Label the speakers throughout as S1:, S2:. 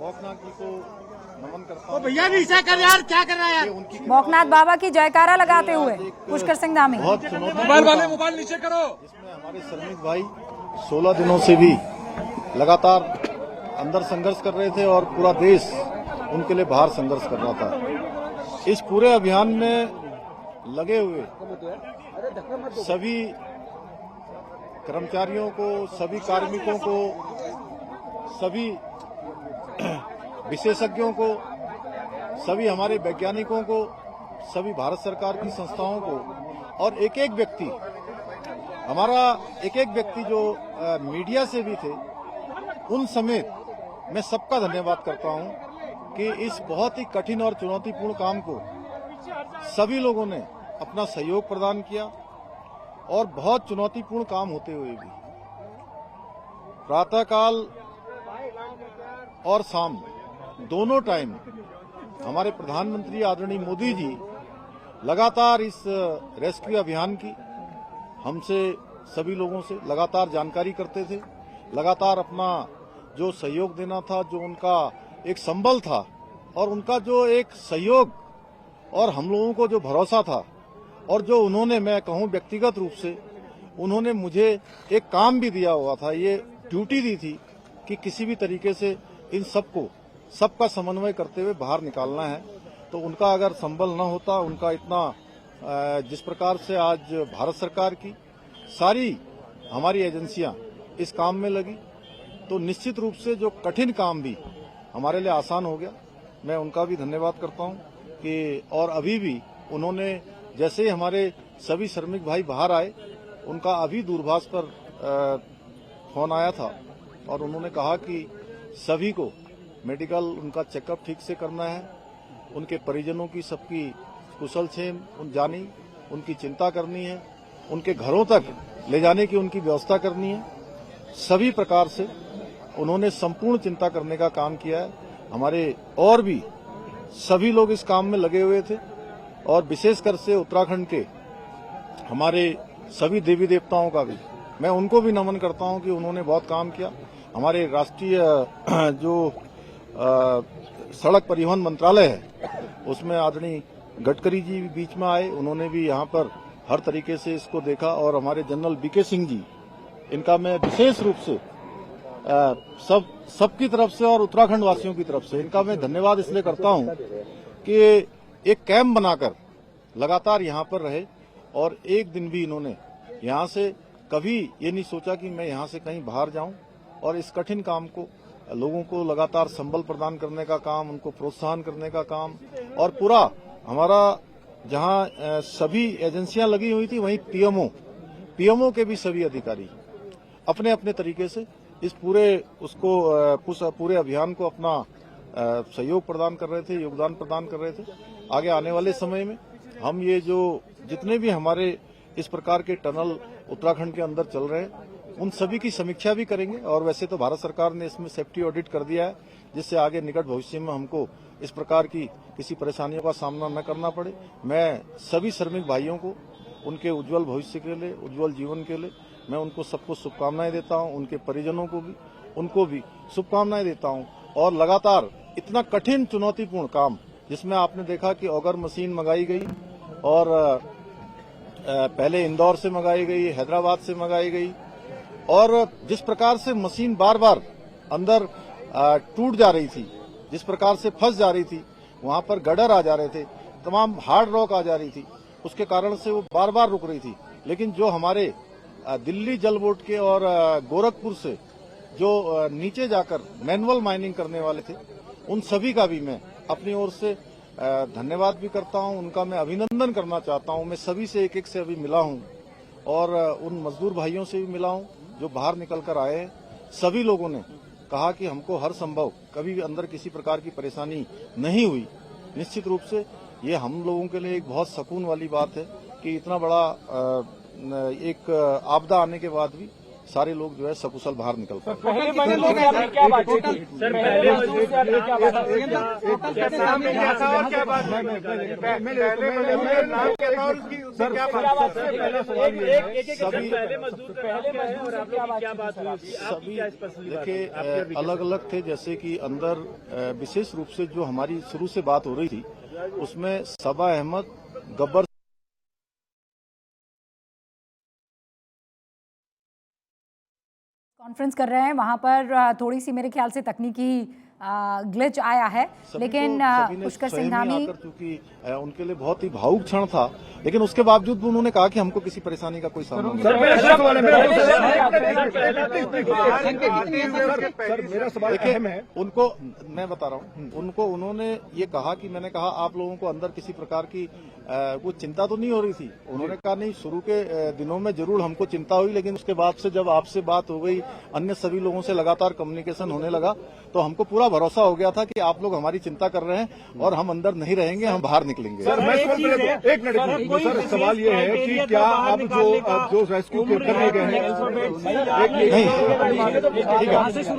S1: भोकनाथ जी को नमन करता हूँ।
S2: भैया भी ऐसा कर यार, क्या कर रहा है यार।
S3: भोकनाथ बाबा की जयकारा लगाते हुए पुष्कर सिंह धामी।
S1: बहुत चुनौती
S2: मोबाइल नीचे करो।
S1: इसमें हमारे श्रमिक भाई 16 दिनों से भी लगातार अंदर संघर्ष कर रहे थे और पूरा देश उनके लिए बाहर संघर्ष कर रहा था। इस पूरे अभियान में लगे हुए सभी कर्मचारियों को, सभी कार्मिकों को, सभी विशेषज्ञों को, सभी हमारे वैज्ञानिकों को, सभी भारत सरकार की संस्थाओं को और एक एक व्यक्ति जो मीडिया से भी थे उन समेत मैं सबका धन्यवाद करता हूं कि इस बहुत ही कठिन और चुनौतीपूर्ण काम को सभी लोगों ने अपना सहयोग प्रदान किया और बहुत चुनौतीपूर्ण काम होते हुए भी प्रातःकाल और शाम दोनों टाइम हमारे प्रधानमंत्री आदरणीय मोदी जी लगातार इस रेस्क्यू अभियान की हमसे सभी लोगों से लगातार जानकारी करते थे, लगातार अपना जो सहयोग देना था, जो उनका एक संबल था और उनका जो एक सहयोग और हम लोगों को जो भरोसा था और जो उन्होंने, मैं कहूं व्यक्तिगत रूप से उन्होंने मुझे एक काम भी दिया हुआ था, ये ड्यूटी दी थी कि किसी भी तरीके से इन सबका समन्वय करते हुए बाहर निकालना है। तो उनका अगर संबल न होता, उनका इतना जिस प्रकार से आज भारत सरकार की सारी हमारी एजेंसियां इस काम में लगी तो निश्चित रूप से जो कठिन काम भी हमारे लिए आसान हो गया। मैं उनका भी धन्यवाद करता हूं कि और अभी भी उन्होंने जैसे ही हमारे सभी श्रमिक भाई बाहर आए, उनका अभी दूरभाष पर फोन आया था और उन्होंने कहा कि सभी को मेडिकल उनका चेकअप ठीक से करना है, उनके परिजनों की सबकी कुशल क्षेम जानी, उनकी चिंता करनी है, उनके घरों तक ले जाने की उनकी व्यवस्था करनी है। सभी प्रकार से उन्होंने संपूर्ण चिंता करने का काम किया है। हमारे और भी सभी लोग इस काम में लगे हुए थे और विशेषकर से उत्तराखंड के हमारे सभी देवी देवताओं का भी मैं उनको भी नमन करता हूं कि उन्होंने बहुत काम किया। हमारे राष्ट्रीय जो सड़क परिवहन मंत्रालय है उसमें आदरणीय गडकरी जी बीच में आए, उन्होंने भी यहाँ पर हर तरीके से इसको देखा और हमारे जनरल बीके सिंह जी, इनका मैं विशेष रूप से सबकी तरफ से और उत्तराखंड वासियों की तरफ से इनका मैं धन्यवाद इसलिए करता हूं कि एक कैंप बनाकर लगातार यहाँ पर रहे और एक दिन भी इन्होंने यहाँ से कभी ये नहीं सोचा कि मैं यहाँ से कहीं बाहर जाऊं और इस कठिन काम को लोगों को लगातार संबल प्रदान करने का काम, उनको प्रोत्साहन करने का काम और पूरा हमारा जहां सभी एजेंसियां लगी हुई थी वहीं पीएमओ के भी सभी अधिकारी अपने अपने तरीके से इस पूरे अभियान को अपना सहयोग प्रदान कर रहे थे, योगदान प्रदान कर रहे थे। आगे आने वाले समय में हम ये जो जितने भी हमारे इस प्रकार के टनल उत्तराखंड के अंदर चल रहे हैं उन सभी की समीक्षा भी करेंगे और वैसे तो भारत सरकार ने इसमें सेफ्टी ऑडिट कर दिया है जिससे आगे निकट भविष्य में हमको इस प्रकार की किसी परेशानियों का सामना न करना पड़े। मैं सभी श्रमिक भाइयों को उनके उज्जवल भविष्य के लिए, उज्जवल जीवन के लिए मैं उनको सबको शुभकामनाएं देता हूं, उनके परिजनों को भी उनको भी शुभकामनाएं देता हूं। और लगातार इतना कठिन चुनौतीपूर्ण काम जिसमें आपने देखा कि ऑगर मशीन मंगाई गई और पहले इंदौर से मंगाई गई, हैदराबाद से मंगाई गई और जिस प्रकार से मशीन बार बार अंदर टूट जा रही थी, जिस प्रकार से फंस जा रही थी, वहां पर गडर आ जा रहे थे, तमाम हार्ड रॉक आ जा रही थी, उसके कारण से वो बार बार रुक रही थी। लेकिन जो हमारे दिल्ली जल बोर्ड के और गोरखपुर से जो नीचे जाकर मैनुअल माइनिंग करने वाले थे उन सभी का भी मैं अपनी ओर से धन्यवाद भी करता हूं, उनका मैं अभिनंदन करना चाहता हूं। मैं सभी से एक से अभी मिला हूं और उन मजदूर भाइयों से भी मिला हूं जो बाहर निकल कर आए हैं। सभी लोगों ने कहा कि हमको हर संभव कभी भी अंदर किसी प्रकार की परेशानी नहीं हुई। निश्चित रूप से ये हम लोगों के लिए एक बहुत सुकून वाली बात है कि इतना बड़ा एक आपदा आने के बाद भी सारे लोग जो है सकुशल बाहर निकल पाए।
S4: पहले बने लोग हैं, आपने क्या बात की थी? सर पहले मजदूर से आपने क्या बात की?
S1: देखिए अलग अलग थे, जैसे कि अंदर विशेष रूप से जो हमारी शुरू से बात हो रही थी उसमें सबा अहमद, गब्बर
S3: कॉन्फ्रेंस कर रहे हैं वहां पर थोड़ी सी मेरे ख्याल से तकनीकी ग्लिच आया है, लेकिन पुष्कर सिंह धामी
S1: चूंकि उनके लिए बहुत ही भावुक क्षण था, लेकिन उसके बावजूद भी उन्होंने कहा कि हमको किसी परेशानी का कोई सामना नहीं। देखिए उनको मैं बता रहा हूँ, उनको उन्होंने ये कहा कि मैंने कहा आप लोगों को अंदर किसी प्रकार की कुछ चिंता तो नहीं हो रही थी। उन्होंने कहा नहीं, शुरू के दिनों में जरूर हमको चिंता हुई, लेकिन उसके बाद से जब आपसे बात हो गई, अन्य सभी लोगों से लगातार कम्युनिकेशन होने लगा, तो हमको पूरा भरोसा हो गया था कि आप लोग हमारी चिंता कर रहे हैं और हम अंदर नहीं रहेंगे, हम बाहर निकलेंगे।
S5: सर एक मिनट सर, सवाल ये है कि क्या अब जो रेस्क्यू करने गए हैं,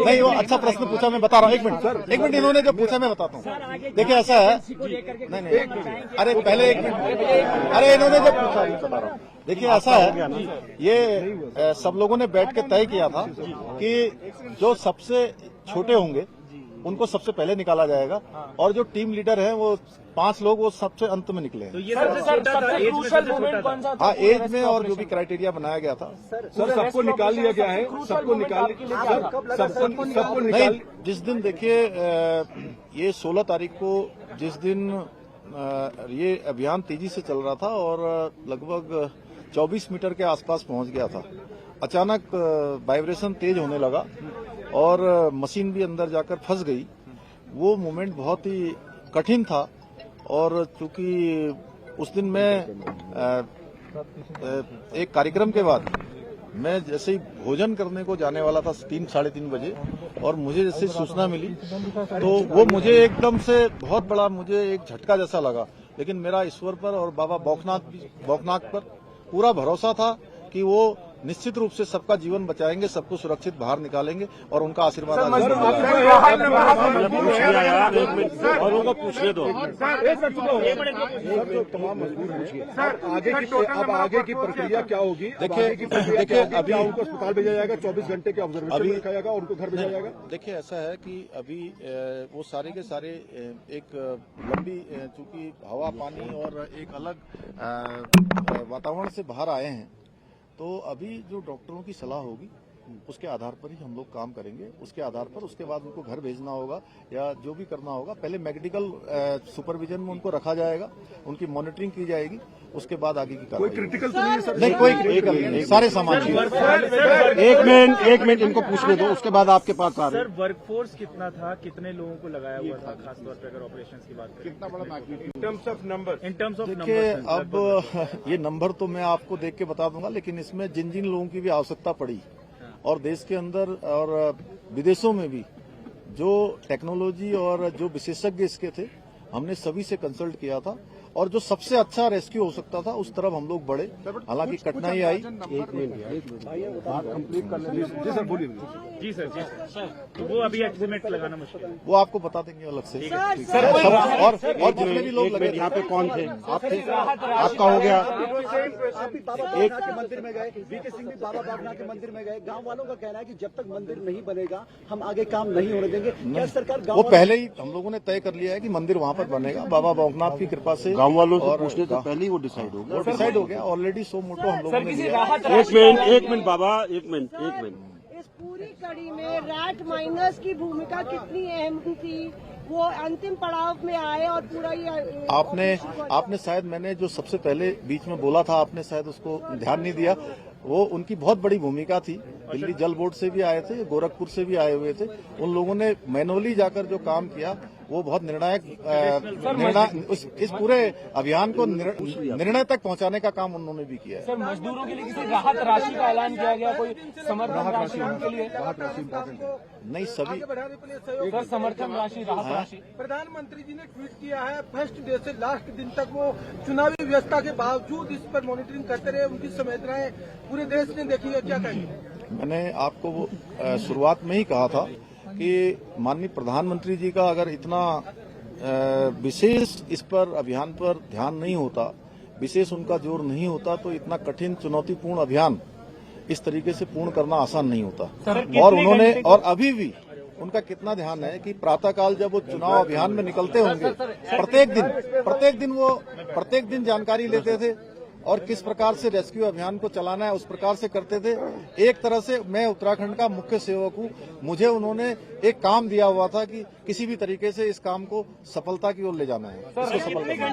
S1: नहीं वो अच्छा प्रश्न पूछा, मैं बता रहा हूँ। एक मिनट इन्होंने जो पूछा मैं बताता हूँ। देखिए ऐसा है, नहीं अरे पहले एक मिनट, अरे इन्होंने जो पूछा मैं बता रहा हूँ। देखिए ऐसा है, ये सब लोगों ने बैठ के तय किया था कि जो सबसे छोटे होंगे उनको सबसे पहले निकाला जाएगा, और जो टीम लीडर है वो 5 लोग वो सबसे अंत में निकले हैं।
S4: तो ये सबसे क्रूशियल मोमेंट कौन सा था?
S1: हाँ, एज में और जो भी क्राइटेरिया बनाया गया था।
S5: सर सबको निकाल लिया गया है, सबको निकाल
S1: नहीं, जिस दिन देखिए ये 16 तारीख को जिस दिन ये अभियान तेजी से चल रहा था और लगभग 24 मीटर के आसपास पहुंच गया था, अचानक वाइब्रेशन तेज होने लगा और मशीन भी अंदर जाकर फंस गई। वो मोमेंट बहुत ही कठिन था, और चूंकि उस दिन मैं एक कार्यक्रम के बाद मैं जैसे ही भोजन करने को जाने वाला था 3-3:30 बजे, और मुझे जैसे सूचना मिली तो वो मुझे एकदम से बहुत बड़ा मुझे एक झटका जैसा लगा, लेकिन मेरा ईश्वर पर और बाबा बौखनाथ पर पूरा भरोसा था कि वो निश्चित रूप से सबका जीवन बचाएंगे, सबको सुरक्षित बाहर निकालेंगे और उनका आशीर्वाद
S5: और उनको पूछने दो। तमाम मजबूर हैं, अब आगे की प्रक्रिया क्या होगी?
S1: देखिए अभी
S5: उनको अस्पताल भेजा जाएगा, 24 घंटे के ऑब्जर्वेशन में रखा जाएगा और उनको घर भेजा जाएगा।
S1: देखिए ऐसा है कि अभी वो सारे के सारे एक लंबी चूंकि हवा पानी और एक अलग वातावरण से बाहर आए हैं, तो अभी जो डॉक्टरों की सलाह होगी उसके आधार पर ही हम लोग काम करेंगे। उसके आधार पर उसके बाद उनको घर भेजना होगा या जो भी करना होगा, पहले मेडिकल सुपरविजन में उनको रखा जाएगा, उनकी मॉनिटरिंग की जाएगी, उसके बाद आगे की कार्रवाई।
S5: कोई क्रिटिकल तो नहीं है सर?
S1: नहीं, कोई क्रिटिकल नहीं, सारे सामान।
S5: एक मिनट इनको पूछने दो, उसके बाद आपके पास आ रहे हैं।
S4: सर वर्कफोर्स कितना था, कितने लोगों को लगाया हुआ था, खासतौर पर अगर ऑपरेशंस की बात करें?
S5: कितना बड़ा magnitude in terms of number?
S4: In terms of
S1: देखिए अब ये नंबर तो मैं आपको देख के बता दूंगा, लेकिन इसमें जिन जिन लोगों की भी आवश्यकता पड़ी और देश के अंदर और विदेशों में भी जो टेक्नोलॉजी और जो विशेषज्ञ इसके थे, हमने सभी से कंसल्ट किया था, और जो सबसे अच्छा रेस्क्यू हो सकता था उस तरफ हम लोग बढ़े। हालांकि कठिनाई आई।
S5: एक मिनट बात कंप्लीट कर लेंगे। जी सर बोलिए।
S4: जी सर तो वो अभी एस्टिमेट लगाना मुश्किल है,
S1: वो आपको बता देंगे अलग से। और जितने भी लोग लगे
S5: यहाँ पे कौन थे? आप थे, आपका हो गया।
S6: आप भी बाबा बाबा के मंदिर में गए, वीके सिंह भी बाबा बाबा के मंदिर में गए। गांव वालों का कहना है कि जब तक मंदिर नहीं बनेगा हम आगे काम नहीं होने देंगे। क्या सरकार
S1: वो पहले ही हम लोगों ने तय कर लिया है कि मंदिर वहाँ पर बनेगा, बाबा बौखनाथ की कृपा से।
S5: गांव वालों से पूछने से पहले ही वो डिसाइड हो गया।
S1: वो डिसाइड हो गया ऑलरेडी। सो मोटो हम लोगों ने लिया।
S5: एक मिनट बाबा, एक मिनट।
S7: इस पूरी कड़ी में रैट माइनर्स की भूमिका कितनी अहम थी? वो अंतिम पड़ाव में आए और पूरा ये
S1: आपने शायद मैंने जो सबसे पहले बीच में बोला था, आपने शायद उसको ध्यान नहीं दिया। वो उनकी बहुत बड़ी भूमिका थी। दिल्ली जल बोर्ड से भी आए थे, गोरखपुर से भी आए हुए थे। उन लोगों ने मैनुअली जाकर जो काम किया वो बहुत निर्णायक इस पूरे अभियान को निर्णय तक पहुंचाने का काम उन्होंने भी किया है।
S4: सर मजदूरों के लिए किसी राहत राशि का ऐलान किया गया, कोई समर्थन राशि उनके लिए?
S1: नहीं, सभी
S4: सर समर्थन राशि, राहत राशि।
S8: प्रधानमंत्री जी ने ट्वीट किया है, फर्स्ट डे से लास्ट दिन तक वो चुनावी व्यवस्था के बावजूद इस पर मॉनिटरिंग करते रहे। उनकी संवेदनाएं पूरे देश ने देखी है, क्या कहेंगे?
S1: मैंने आपको शुरुआत में ही कहा था कि माननीय प्रधानमंत्री जी का अगर इतना विशेष इस पर अभियान पर ध्यान नहीं होता, विशेष उनका जोर नहीं होता, तो इतना कठिन चुनौतीपूर्ण अभियान इस तरीके से पूर्ण करना आसान नहीं होता। और उन्होंने, और अभी भी उनका कितना ध्यान है कि प्रातःकाल जब वो चुनाव अभियान में निकलते होंगे, प्रत्येक दिन जानकारी लेते थे और किस प्रकार से रेस्क्यू अभियान को चलाना है उस प्रकार से करते थे। एक तरह से मैं उत्तराखंड का मुख्य सेवक हूँ, मुझे उन्होंने एक काम दिया हुआ था कि किसी भी तरीके से इस काम को सफलता की ओर ले जाना है। इसको सफल करना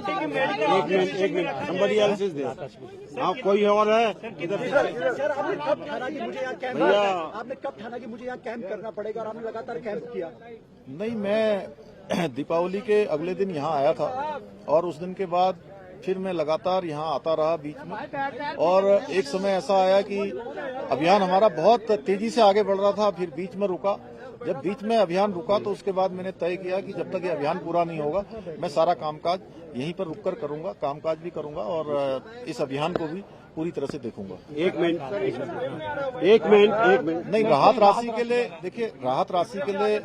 S1: है।
S5: कोई और है
S6: सर, आपने कब ठाना कि मुझे यहाँ कैंप, आपने कब ठाना कि मुझे यहाँ कैंप करना पड़ेगा और आपने लगातार कैंप किया?
S1: नहीं, मैं दीपावली के अगले दिन यहाँ आया था और उस दिन के बाद फिर मैं लगातार यहाँ आता रहा बीच में, और एक समय ऐसा आया कि अभियान हमारा बहुत तेजी से आगे बढ़ रहा था, फिर बीच में रुका। जब बीच में अभियान रुका तो उसके बाद मैंने तय किया कि जब तक ये अभियान पूरा नहीं होगा मैं सारा कामकाज यहीं पर रुककर करूंगा, कामकाज भी करूंगा और इस अभियान को भी पूरी तरह से देखूंगा।
S5: एक मिनट
S1: नहीं, राहत राशि के लिए देखिए, राहत राशि के लिए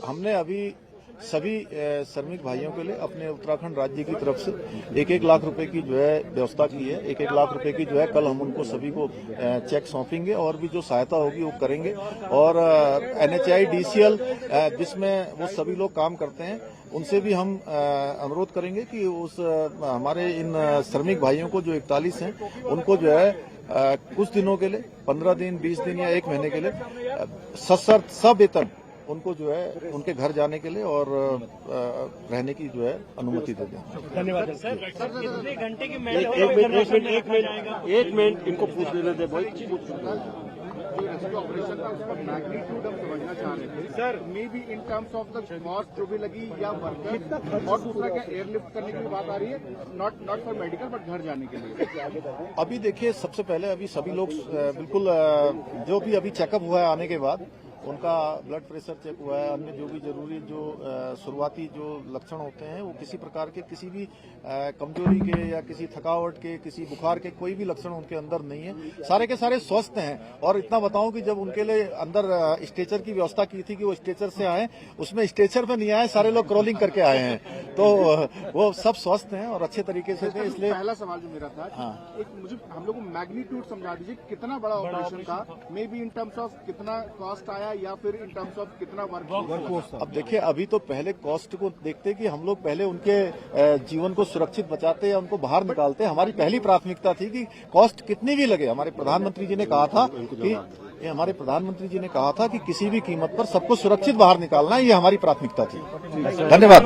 S1: हमने अभी सभी श्रमिक भाइयों के लिए अपने उत्तराखंड राज्य की तरफ से 1-1 लाख रुपए की जो है व्यवस्था की है। 1-1 लाख रुपए की जो है कल हम उनको सभी को चेक सौंपेंगे और भी जो सहायता होगी वो करेंगे। और NHI DCL जिसमें वो सभी लोग काम करते हैं उनसे भी हम अनुरोध करेंगे कि उस हमारे इन श्रमिक भाइयों को जो 41 हैं उनको जो है कुछ दिनों के लिए 15 दिन, 20 दिन या 1 महीने के लिए सशर्त सवेतन उनको जो है उनके घर जाने के लिए और रहने की जो है अनुमति दे दें।
S4: धन्यवाद सर। कितने घंटे की
S5: एक मिनट इनको पूछ लेने दे भाई।
S8: ऑपरेशन था उसका मैग्नीट्यूड हम समझना चाह रहे थे sir, may be in terms of the cost जो भी लगी या वर्कर, और दूसरा क्या एयरलिफ्ट करने की बात आ रही है, नॉट फॉर मेडिकल बट घर जाने के लिए?
S1: अभी देखिए, सबसे पहले अभी सभी लोग बिल्कुल जो भी अभी चेकअप हुआ है आने के बाद उनका ब्लड प्रेशर चेक हुआ है, अन्य जो भी जरूरी जो शुरुआती जो लक्षण होते हैं वो किसी प्रकार के, किसी भी कमजोरी के या किसी थकावट के, किसी बुखार के कोई भी लक्षण उनके अंदर नहीं है, सारे के सारे स्वस्थ हैं। और इतना बताऊं कि जब उनके लिए अंदर स्ट्रेचर की व्यवस्था की थी कि वो स्ट्रेचर से आए, उसमें स्ट्रेचर पे नहीं आए, सारे लोग क्रॉलिंग करके आए हैं, तो वो सब स्वस्थ हैं और अच्छे तरीके से थे। इसलिए
S8: पहला सवाल जो मेरा था,
S1: हाँ,
S8: एक मुझे हम लोग को मैग्नीट्यूड समझा दीजिए, कितना बड़ा ऑपरेशन था, may be in terms of कितना कॉस्ट आया या फिर इन टर्म्स ऑफ कितना वर्क।
S1: अब देखिए, अभी तो पहले कॉस्ट को देखते कि हम लोग पहले उनके जीवन को सुरक्षित बचाते या उनको बाहर निकालते। हमारी पहली प्राथमिकता थी कि कॉस्ट कितनी भी लगे। हमारे प्रधानमंत्री जी ने कहा था कि किसी भी कीमत पर सबको सुरक्षित बाहर निकालना, ये हमारी प्राथमिकता थी। धन्यवाद।